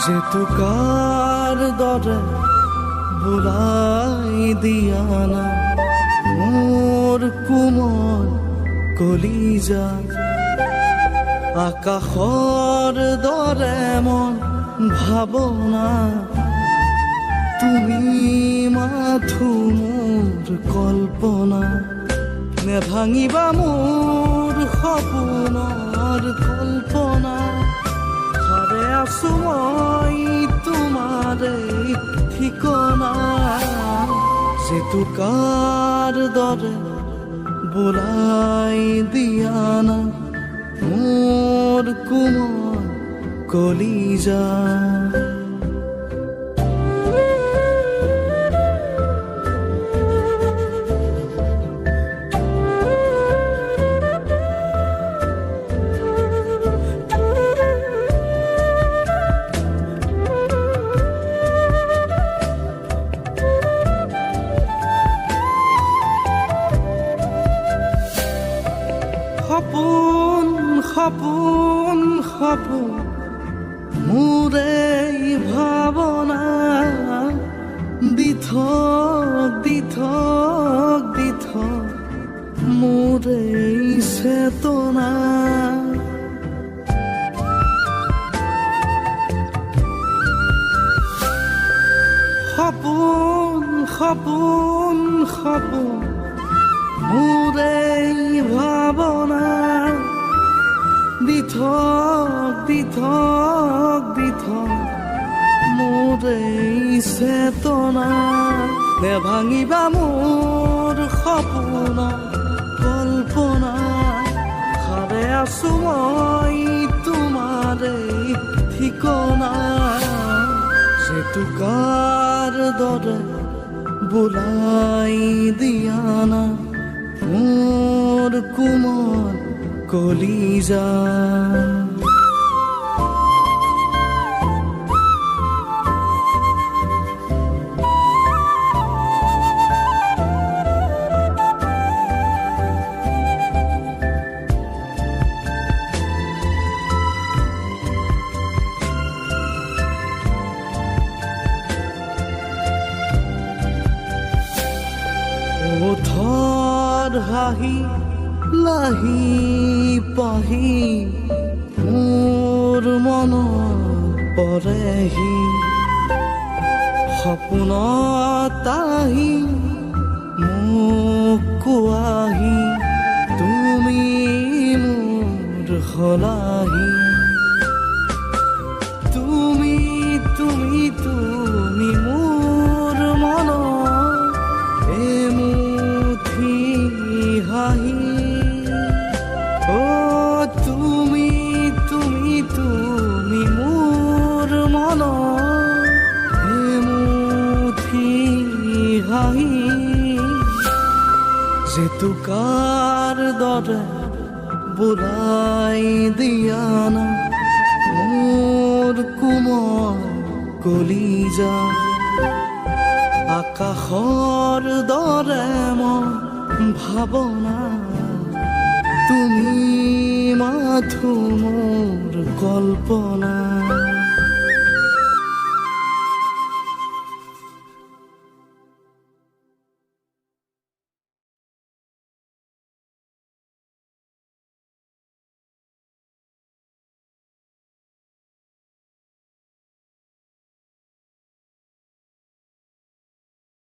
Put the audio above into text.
জেতুকাৰ দৰে বুলাই দিয়া না মোৰ কোমল কলিজা, আকাশৰ দৰে মন ভাৱনা, তুমি মাথো মোৰ কল্পনা, নেভাঙিবা মোৰ সপোনৰ কল্পনা, হাৰে আছো মই তোমাৰে ঠিকনা, জেতুকাৰ দৰে বুলাই দিয়া না মোৰ কোমল কলিজা। সপোন সপোন সপোন মোৰে ভাৱনা, দি থক মোৰে চেতনা, সপোন সপোন সপোন মোৰে ভাৱনা, দি থক মোৰে চেতনা, নেভাঙিবা মোৰ সপোনৰ কল্পনা, হাৰে আছো মই তোমাৰে ঠিকনা, জেতুকাৰ দৰে বুলাই দিয়া না মোৰ কোমল কলিজা। ওঠৰ হাঁহি লাহি পাহি মোৰ মনত পৰেহি, সপোনত আহি মোক কোৱাহি তুমি মোৰ সলাহি, তুমি তুমি তুমি মোৰ মনত এমুঠি হাঁহি, অ' তুমি তুমি তুমি মোৰ মনত এমুঠি হাঁহি, জেতুকাৰ দৰে বুলাই দিয়া না মোৰ কোমল কলিজা, আকাশৰ দৰে মন ভাৱনা, তুমি মাথো মোৰ কল্পনা।